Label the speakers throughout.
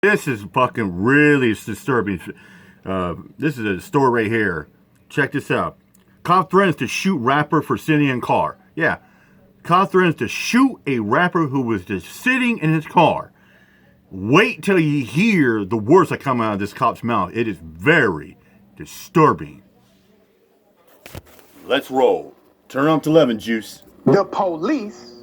Speaker 1: This is fucking really disturbing. This is a story right here. Check this out. Cop threatens to shoot rapper for sitting in car. Yeah. Cop threatens to shoot a rapper who was just sitting in his car. Wait till you hear the words that come out of this cop's mouth. It is very disturbing. Let's roll. Turn on to 11, Juice.
Speaker 2: The police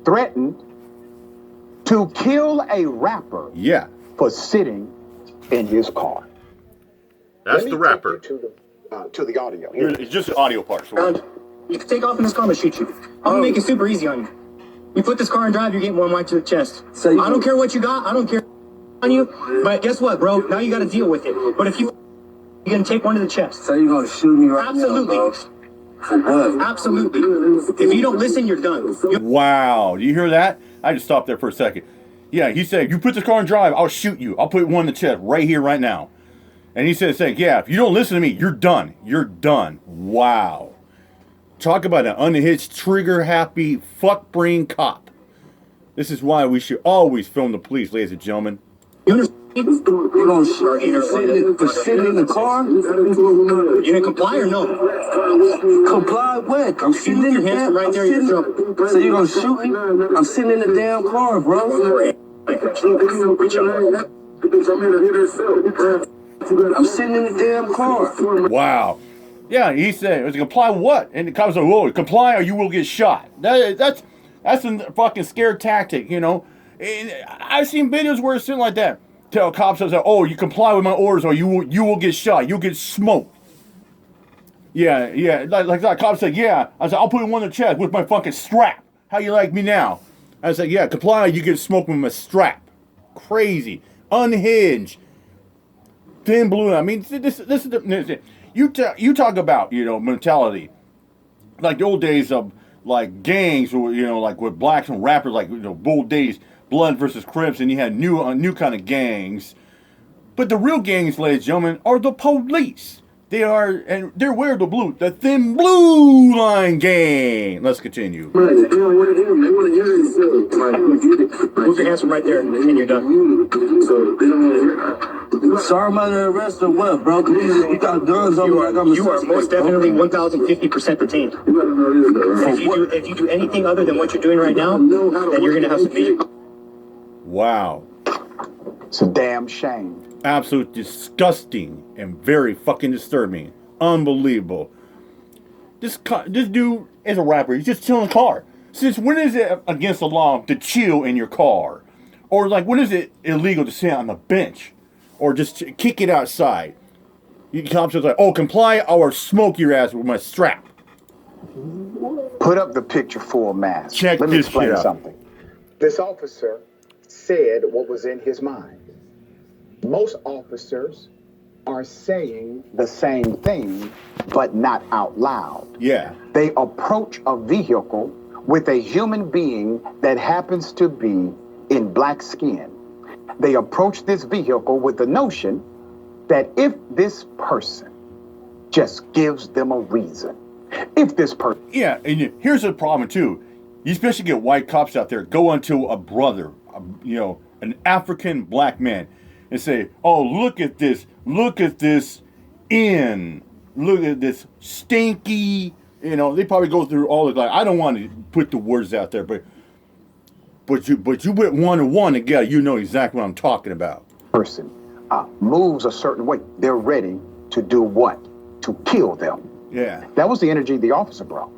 Speaker 2: threatened to kill a rapper for sitting in his car.
Speaker 1: That's the rapper.
Speaker 2: To the audio.
Speaker 1: It's just the audio part. So
Speaker 3: you can take off in this car, I'm gonna shoot you. I'm gonna make it super easy on you. You put this car in drive, you're getting one right to the chest. So I don't care what you got, I don't care on you, but guess what, bro? Now you gotta deal with it. But if you're gonna take one to the chest. So you're gonna shoot me right
Speaker 4: Absolutely.
Speaker 3: now, for what? Absolutely. If you don't listen, you're done.
Speaker 1: Wow. Do you hear that? I just stopped there for a second. Yeah, he said, you put this car in drive, I'll shoot you. I'll put one in the chest right here, right now. And he said, yeah, if you don't listen to me, you're done. You're done. Wow. Talk about an unhinged, trigger-happy, fuck-brain cop. This is why we should always film the police, ladies and gentlemen.
Speaker 3: You understand? You're gonna for sitting in the car? You gonna comply or no?
Speaker 4: Comply what? I'm sitting in the damn
Speaker 3: right there, you're in trouble.
Speaker 4: So you gonna shoot me? I'm sitting in the damn car, bro. I'm sitting in the damn car.
Speaker 1: Wow. Yeah, he said, comply what? And the cop said, whoa, comply or you will get shot. That's a fucking scare tactic, you know. And I've seen videos where it's something like that. Tell cops, oh, you comply with my orders or you will get shot. You'll get smoked. Yeah. Like that cop said, yeah. I said, I'll put one in the chest with my fucking strap. How you like me now? I said, yeah, comply or you get smoked with my strap. Crazy. Unhinged. Thin blue. I mean, this is the... You talk about, mentality. Like the old days of, like, gangs, or, like with blacks and rappers, like, old days, Blood versus Crips, and you had new kind of gangs. But the real gangs, ladies and gentlemen, are the police. They're wearing the blue, the thin blue line gang. Let's continue.
Speaker 3: Move your hands from right there and you're done.
Speaker 4: Sorry about the arrest or what, bro? You got guns on me like I'm a
Speaker 3: You are most definitely 1,050% detained. If you do anything other than what you're doing right now, then you're gonna have some major.
Speaker 1: Wow.
Speaker 2: It's a damn shame.
Speaker 1: Absolute disgusting and very fucking disturbing. Unbelievable. This dude is a rapper. He's just chilling in the car. Since when is it against the law to chill in your car? Or like when is it illegal to sit on the bench? Or just kick it outside? You cops are like, oh, comply or smoke your ass with my strap.
Speaker 2: Put up the picture for a mask.
Speaker 1: Check
Speaker 2: Let me
Speaker 1: this
Speaker 2: explain
Speaker 1: shit out.
Speaker 2: something. This officer said what was in his mind. Most officers are saying the same thing, but not out loud.
Speaker 1: Yeah.
Speaker 2: They approach a vehicle with a human being that happens to be in black skin. They approach this vehicle with the notion that if this person just gives them a reason, if this person...
Speaker 1: Yeah, and here's the problem, too. You especially get white cops out there go onto a brother, an African black man, and say, oh, look at this stinky, they probably go through all the, like, I don't want to put the words out there, but you went one-on-one together, you know exactly what I'm talking about.
Speaker 2: Person moves a certain way, they're ready to do what? To kill them.
Speaker 1: Yeah.
Speaker 2: That was the energy the officer brought.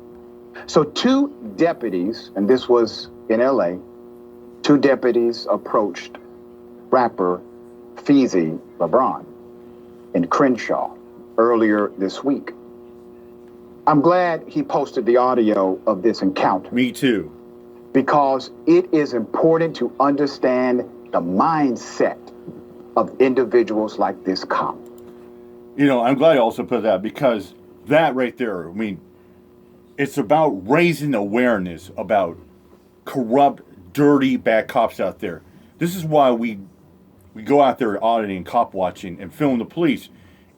Speaker 2: So two deputies, and this was in LA, two deputies approached rapper Feezy LeBron in Crenshaw earlier this week. I'm glad he posted the audio of this encounter.
Speaker 1: Me too.
Speaker 2: Because it is important to understand the mindset of individuals like this cop.
Speaker 1: I'm glad you also put that, because that right there, I mean, it's about raising awareness about corrupt, dirty, bad cops out there. This is why we go out there auditing, cop watching, and film the police.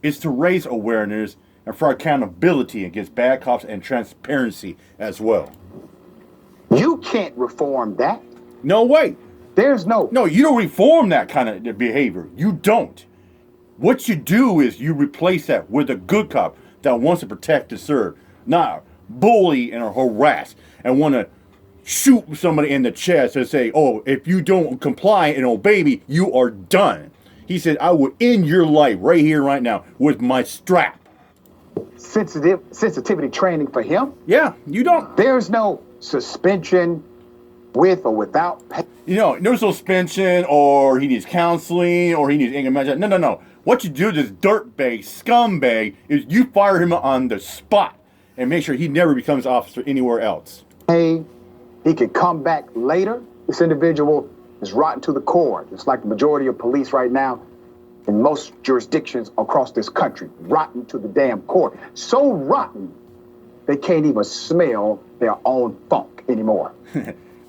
Speaker 1: It's to raise awareness and for accountability against bad cops and transparency as well.
Speaker 2: You can't reform that.
Speaker 1: No way.
Speaker 2: There's no...
Speaker 1: No, you don't reform that kind of behavior. You don't. What you do is you replace that with a good cop that wants to protect and serve, not bully and harass and want to shoot somebody in the chest and say, oh, if you don't comply and obey me, you are done. He said, I will end your life right here, right now, with my strap.
Speaker 2: Sensitivity training for him?
Speaker 1: Yeah, you don't.
Speaker 2: There's no suspension with or without pay.
Speaker 1: You know, no suspension, or he needs counseling, or he needs anger management. No. What you do to this dirtbag, scumbag, is you fire him on the spot and make sure he never becomes officer anywhere else.
Speaker 2: Hey, he could come back later. This individual is rotten to the core. It's like the majority of police right now in most jurisdictions across this country. Rotten to the damn core. So rotten, they can't even smell their own funk anymore.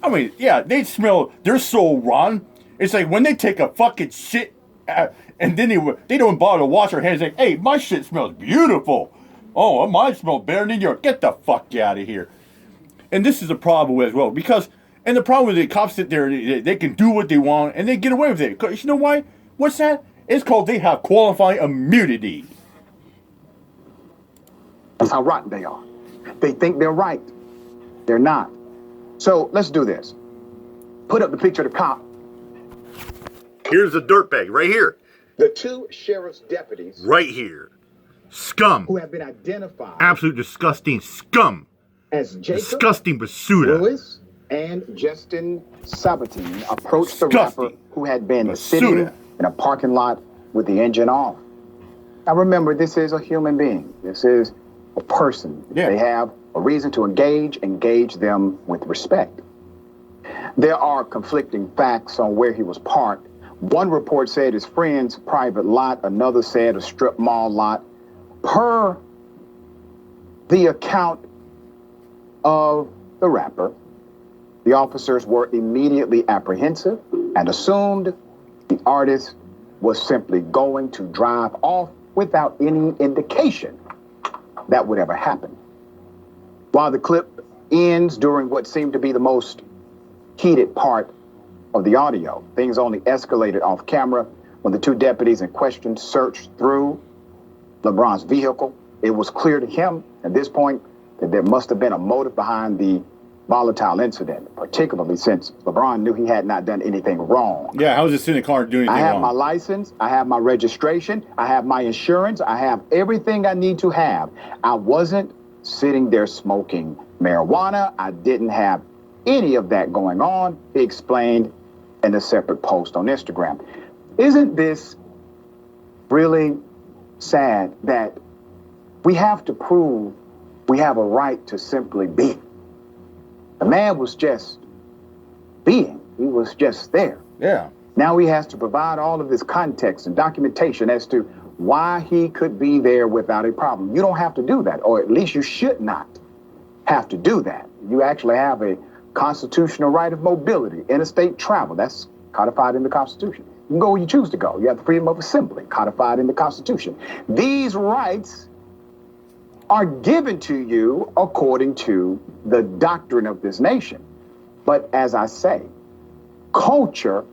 Speaker 1: I mean, yeah, they smell, they're so rotten. It's like when they take a fucking shit and then they don't bother to wash their hands. Like, hey, my shit smells beautiful. Oh, mine smells better than yours. Get the fuck out of here. And this is a problem as well, because, and the problem is the cops sit there, they can do what they want and they get away with it. 'Cause you know why? What's that? It's called they have qualifying immunity.
Speaker 2: That's how rotten they are. They think they're right. They're not. So let's do this. Put up the picture of the cop.
Speaker 1: Here's the dirtbag right here.
Speaker 2: The two sheriff's deputies
Speaker 1: Right here. Scum.
Speaker 2: who have been identified
Speaker 1: Absolute disgusting scum.
Speaker 2: as Jacob
Speaker 1: Disgusting basuda.
Speaker 2: Lewis and Justin Sabatine approached the
Speaker 1: Disgusting.
Speaker 2: rapper who had been
Speaker 1: Basura.
Speaker 2: sitting in a parking lot with the engine off. Now remember, this is a human being. This is a person.
Speaker 1: Yeah.
Speaker 2: They have a reason to engage them with respect. There are conflicting facts on where he was parked. One report said his friend's private lot, another said a strip mall lot. Per the account of the rapper, the officers were immediately apprehensive and assumed the artist was simply going to drive off without any indication that would ever happen. While the clip ends during what seemed to be the most heated part of the audio, things only escalated off camera when the two deputies in question searched through LeBron's vehicle. It was clear to him at this point that there must have been a motive behind the volatile incident, particularly since LeBron knew he had not done anything wrong.
Speaker 1: Yeah, how was this in the car doing anything
Speaker 2: I have
Speaker 1: wrong?
Speaker 2: my license, I have my registration, I have my insurance, I have everything I need to have. I wasn't sitting there smoking marijuana. I didn't have any of that going on, he explained in a separate post on Instagram. Isn't this really sad that we have to prove we have a right to simply be? The man was just being. He was just there.
Speaker 1: Yeah.
Speaker 2: Now he has to provide all of this context and documentation as to why he could be there without a problem. You don't have to do that, or at least you should not have to do that. You actually have a constitutional right of mobility, interstate travel. That's codified in the Constitution. You can go where you choose to go. You have the freedom of assembly, codified in the Constitution. These rights are given to you according to the doctrine of this nation. But as I say, culture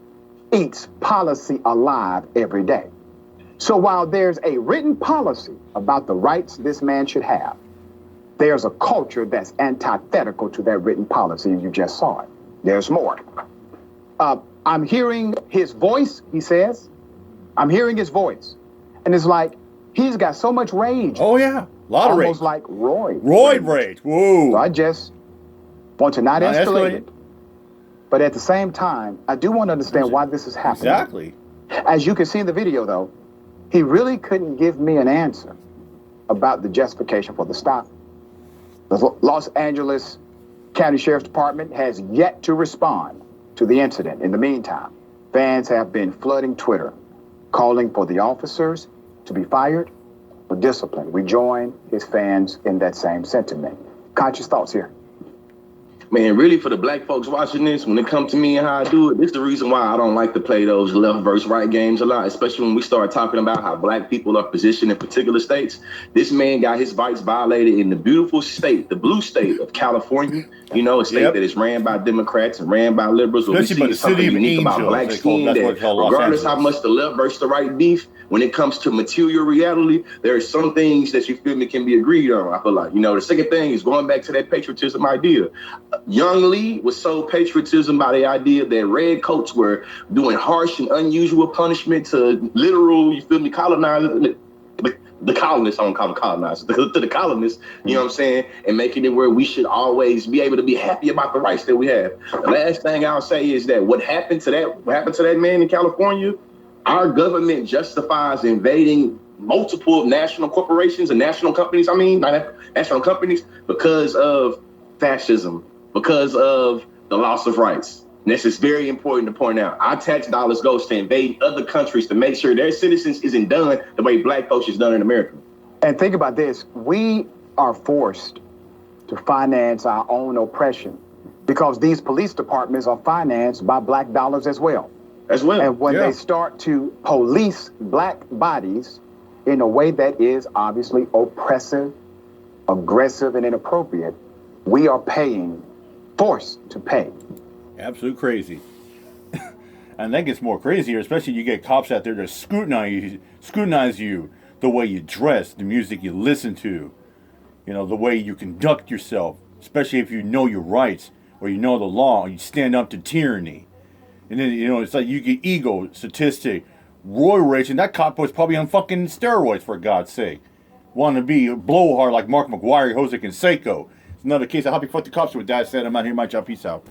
Speaker 2: eats policy alive every day. So while there's a written policy about the rights this man should have, there's a culture that's antithetical to that written policy, and you just saw it. There's more. I'm hearing his voice, he says. I'm hearing his voice. And it's like, he's got so much rage.
Speaker 1: Oh, yeah. A lot of rage.
Speaker 2: Almost like Roy.
Speaker 1: Rage. Whoa.
Speaker 2: So I just want to not escalate it. But at the same time, I do want to understand why this is happening.
Speaker 1: Exactly.
Speaker 2: As you can see in the video, though, he really couldn't give me an answer about the justification for the stop. The Los Angeles County Sheriff's Department has yet to respond to the incident. In the meantime, fans have been flooding Twitter, calling for the officers to be fired for discipline. We join his fans in that same sentiment. Conscious thoughts here.
Speaker 5: Man, really, for the black folks watching this, when it comes to me and how I do it, this is the reason why I don't like to play those left versus right games a lot, especially when we start talking about how black people are positioned in particular states. This man got his rights violated in the beautiful state, the blue state of California, you know, a state that is ran by Democrats and ran by liberals. But we see something unique about black skin that regardless how much the left versus the right beef, when it comes to material reality, there are some things that you feel me can be agreed on. I feel like, you know, the second thing is going back to that patriotism idea. Young Lee was sold patriotism by the idea that red coats were doing harsh and unusual punishment to literal, you feel me, colonizers, the colonists, I don't call them colonizers, to the colonists, you know what I'm saying, and making it where we should always be able to be happy about the rights that we have. The last thing I'll say is that what happened to that man in California, our government justifies invading multiple national corporations and national companies, national companies, because of fascism, because of the loss of rights. And this is very important to point out. Our tax dollars goes to invade other countries to make sure their citizens isn't done the way black folks is done in America.
Speaker 2: And think about this. We are forced to finance our own oppression because these police departments are financed by black dollars as well. And when they start to police black bodies in a way that is obviously oppressive, aggressive, and inappropriate, we are forced to pay.
Speaker 1: Absolute crazy. And that gets more crazier, especially you get cops out there that scrutinize you, the way you dress, the music you listen to, you know, the way you conduct yourself, especially if you know your rights or you know the law, or you stand up to tyranny. And then, you know, it's like you get ego, statistic, roid rage, and that cop was probably on fucking steroids, for God's sake. Wanting to be a blowhard like Mark McGuire, Jose Canseco. It's another case. I hope you fuck the cops with that. Said I'm out here, my job. Peace out.